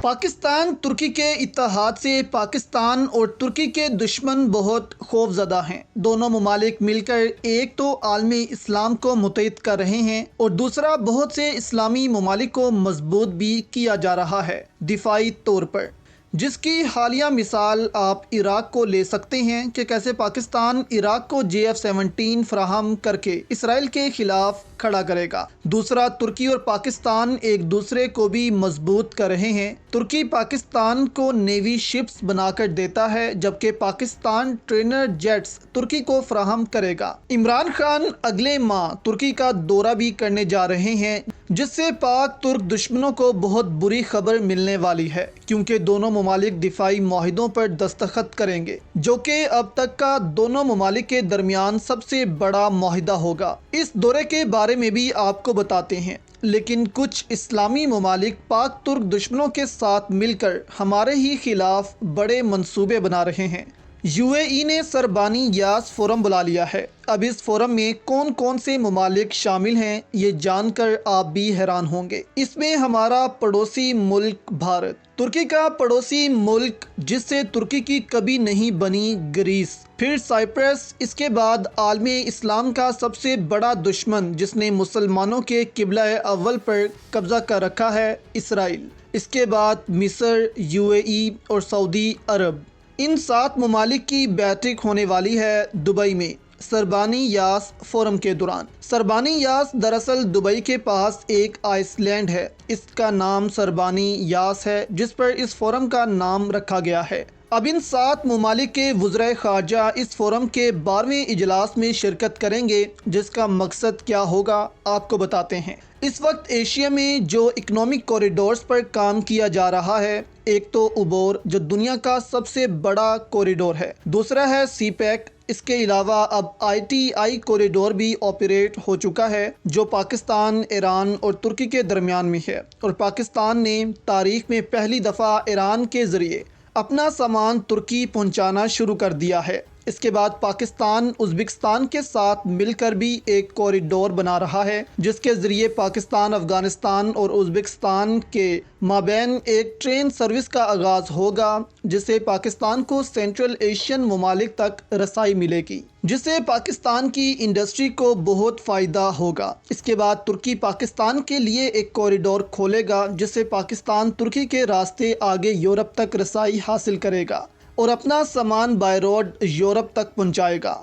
पाकिस्तान तुर्की के इत्तेहाद से पाकिस्तान और तुर्की के दुश्मन बहुत खौफजदा हैं। दोनों ममालिक मिलकर एक तो आलमी इस्लाम को मुतहिद कर रहे हैं और दूसरा बहुत से इस्लामी ममालिक को मजबूत भी किया जा रहा है दिफाई तौर पर, जिसकी हालिया मिसाल आप इराक़ को ले सकते हैं कि कैसे पाकिस्तान इराक़ को JF-17 फराहम करके इसराइल के ख़िलाफ़ खड़ा करेगा। दूसरा, तुर्की और पाकिस्तान एक दूसरे को भी मजबूत कर रहे हैं। तुर्की पाकिस्तान को नेवी शिप्स बनाकर देता है, जबकि पाकिस्तान ट्रेनर जेट्स तुर्की को फराहम करेगा। इमरान खान अगले माह तुर्की का दौरा भी करने जा रहे हैं, जिससे पाक तुर्क दुश्मनों को बहुत बुरी खबर मिलने वाली है, क्योंकि दोनों ममालिक दिफाई माहिदों पर दस्तखत करेंगे, जो कि अब तक का दोनों ममालिक के दरमियान सबसे बड़ा माहिदा होगा। इस दौरे के बारे में भी आपको बताते हैं, लेकिन कुछ इस्लामी ममालिक पाक तुर्क दुश्मनों के साथ मिलकर हमारे ही खिलाफ बड़े मंसूबे बना रहे हैं। UAE ने सरबानी यास फोरम बुला लिया है। अब इस फोरम में कौन कौन से ममालिक शामिल हैं, ये जानकर आप भी हैरान होंगे। इसमें हमारा पड़ोसी मुल्क भारत, तुर्की का पड़ोसी मुल्क जिससे तुर्की की कभी नहीं बनी ग्रीस, फिर साइप्रस, इसके बाद आलमी इस्लाम का सबसे बड़ा दुश्मन जिसने मुसलमानों के किबला अव्वल पर कब्जा कर रखा है, इसराइल, इसके बाद मिस्र, UAE और सऊदी अरब। इन 7 ममालिक की बैठक होने वाली है दुबई में सरबानी यास फोरम के दौरान। सरबानी यास दरअसल दुबई के पास एक आइसलैंड है, इसका नाम सरबानी यास है, जिस पर इस फोरम का नाम रखा गया है। अब इन 7 ममालिक के वज़राए ख़ारजा इस फोरम के 12वें इजलास में शिरकत करेंगे, जिसका मकसद क्या होगा आपको बताते हैं। इस वक्त एशिया में जो इकनॉमिक कॉरिडोर्स पर काम किया जा रहा है, एक तो उबोर जो दुनिया का सबसे बड़ा कॉरिडोर है, दूसरा है CPEC, इसके अलावा अब ITI कॉरिडोर भी ऑपरेट हो चुका है, जो पाकिस्तान, ईरान और तुर्की के दरमियान में है, और पाकिस्तान ने तारीख में पहली दफ़ा ईरान के ज़रिए अपना सामान तुर्की पहुंचाना शुरू कर दिया है। इसके बाद पाकिस्तान उज़्बेकिस्तान के साथ मिलकर भी एक कॉरिडोर बना रहा है, जिसके ज़रिए पाकिस्तान, अफ़गानिस्तान और उज़्बेकिस्तान के माबैन एक ट्रेन सर्विस का आगाज़ होगा, जिससे पाकिस्तान को सेंट्रल एशियन ममालिक तक रसाई मिलेगी, जिससे पाकिस्तान की इंडस्ट्री को बहुत फ़ायदा होगा। इसके बाद तुर्की पाकिस्तान के लिए एक कॉरिडोर खोलेगा, जिससे पाकिस्तान तुर्की के रास्ते आगे यूरोप तक रसाई हासिल करेगा और अपना सामान बाय रोड यूरोप तक पहुंचाएगा।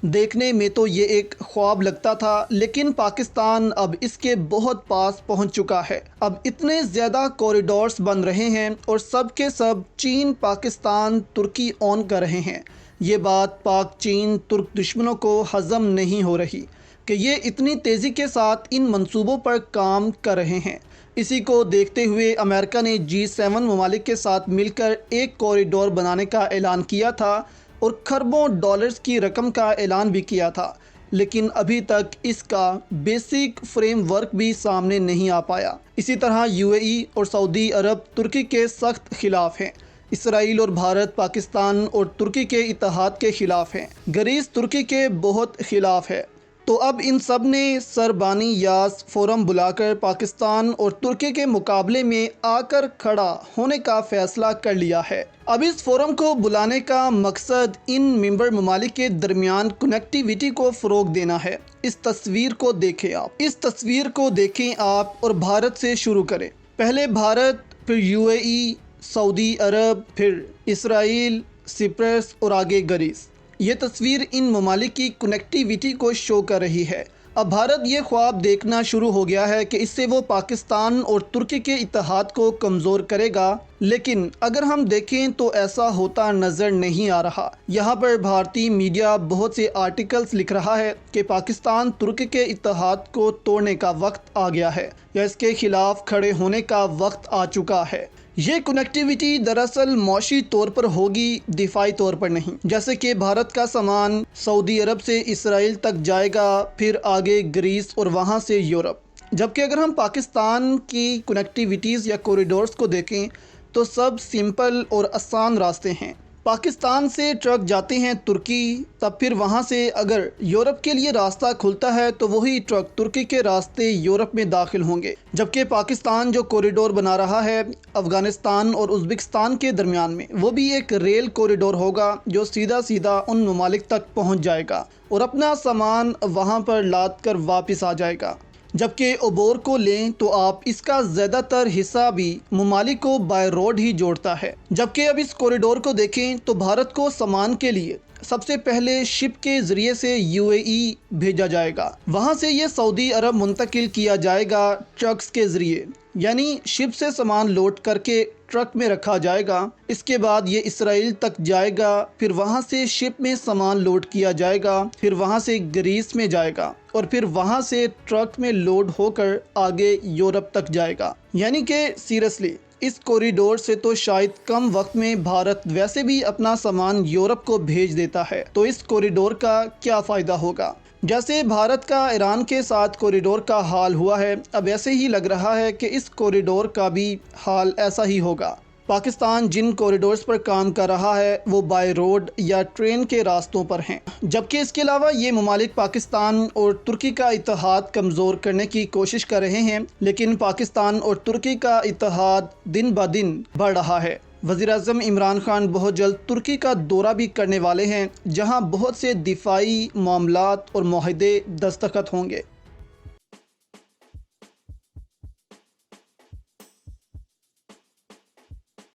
देखने में तो ये एक ख्वाब लगता था, लेकिन पाकिस्तान अब इसके बहुत पास पहुंच चुका है। अब इतने ज़्यादा कॉरिडोर्स बन रहे हैं और सब के सब चीन, पाकिस्तान, तुर्की ऑन कर रहे हैं। ये बात पाक चीन तुर्क दुश्मनों को हज़म नहीं हो रही कि ये इतनी तेज़ी के साथ इन मंसूबों पर काम कर रहे हैं। इसी को देखते हुए अमेरिका ने G7 ममालिक के साथ मिलकर एक कॉरिडोर बनाने का ऐलान किया था और खरबों डॉलर्स की रकम का ऐलान भी किया था, लेकिन अभी तक इसका बेसिक फ्रेमवर्क भी सामने नहीं आ पाया। इसी तरह UAE और सऊदी अरब तुर्की के सख्त खिलाफ हैं। इसराइल और भारत पाकिस्तान और तुर्की के इत्तेहाद के खिलाफ हैं। ग्रीस तुर्की के बहुत खिलाफ है। तो अब इन सब ने सरबानी यास फोरम बुलाकर पाकिस्तान और तुर्की के मुकाबले में आकर खड़ा होने का फ़ैसला कर लिया है। अब इस फोरम को बुलाने का मकसद इन मेंबर ममालिक के दरमियान कनेक्टिविटी को फ़रोग देना है। इस तस्वीर को देखें आप, इस तस्वीर को देखें आप और भारत से शुरू करें। पहले भारत, फिर UAE, सऊदी अरब, फिर इसराइल, सिप्रस और आगे ग्रीस। ये तस्वीर इन ममालिक की कनेक्टिविटी को शो कर रही है। अब भारत ये ख्वाब देखना शुरू हो गया है कि इससे वो पाकिस्तान और तुर्की के इत्तेहाद को कमज़ोर करेगा, लेकिन अगर हम देखें तो ऐसा होता नज़र नहीं आ रहा। यहाँ पर भारतीय मीडिया बहुत से आर्टिकल्स लिख रहा है कि पाकिस्तान तुर्की के इत्तेहाद को तोड़ने का वक्त आ गया है या इसके खिलाफ खड़े होने का वक्त आ चुका है। ये कनेक्टिविटी दरअसल मौशी तौर पर होगी, दिफाई तौर पर नहीं। जैसे कि भारत का सामान सऊदी अरब से इसराइल तक जाएगा, फिर आगे ग्रीस और वहाँ से यूरोप। जबकि अगर हम पाकिस्तान की कनेक्टिविटीज़ या कॉरिडोर्स को देखें तो सब सिंपल और आसान रास्ते हैं। पाकिस्तान से ट्रक जाते हैं तुर्की, तब फिर वहाँ से अगर यूरोप के लिए रास्ता खुलता है तो वही ट्रक तुर्की के रास्ते यूरोप में दाखिल होंगे। जबकि पाकिस्तान जो कॉरिडोर बना रहा है अफ़गानिस्तान और उज़्बेकिस्तान के दरमियान में, वो भी एक रेल कॉरिडोर होगा जो सीधा सीधा उन ममालिक तक पहुँच जाएगा और अपना सामान वहाँ पर लाद कर वापस आ जाएगा। जबकि अबोर को लें तो आप इसका ज़्यादातर हिस्सा भी ममालिक को बाय रोड ही जोड़ता है। जबकि अब इस कॉरिडोर को देखें तो भारत को सामान के लिए सबसे पहले शिप के ज़रिए से यूएई भेजा जाएगा, वहाँ से ये सऊदी अरब मुंतकिल किया जाएगा ट्रक्स के ज़रिए, यानी शिप से सामान लोड करके ट्रक में रखा जाएगा। इसके बाद ये इसराइल तक जाएगा, फिर वहाँ से शिप में सामान लोड किया जाएगा, फिर वहाँ से ग्रीस में जाएगा और फिर वहाँ से ट्रक में लोड होकर आगे यूरोप तक जाएगा। यानी कि सीरियसली इस कॉरिडोर से तो शायद कम वक्त में भारत वैसे भी अपना सामान यूरोप को भेज देता है, तो इस कॉरिडोर का क्या फ़ायदा होगा। जैसे भारत का ईरान के साथ कॉरिडोर का हाल हुआ है, अब ऐसे ही लग रहा है कि इस कॉरिडोर का भी हाल ऐसा ही होगा। पाकिस्तान जिन कॉरिडोर्स पर काम कर रहा है वो बाय रोड या ट्रेन के रास्तों पर हैं, जबकि इसके अलावा ये ममालिक पाकिस्तान और तुर्की का इत्तेहाद कमज़ोर करने की कोशिश कर रहे हैं, लेकिन पाकिस्तान और तुर्की का इत्तेहाद दिन ब दिन बढ़ रहा है। वज़ीर-ए-आज़म इमरान खान बहुत जल्द तुर्की का दौरा भी करने वाले हैं, जहां बहुत से दिफाई मामलात और मुआहदे दस्तखत होंगे।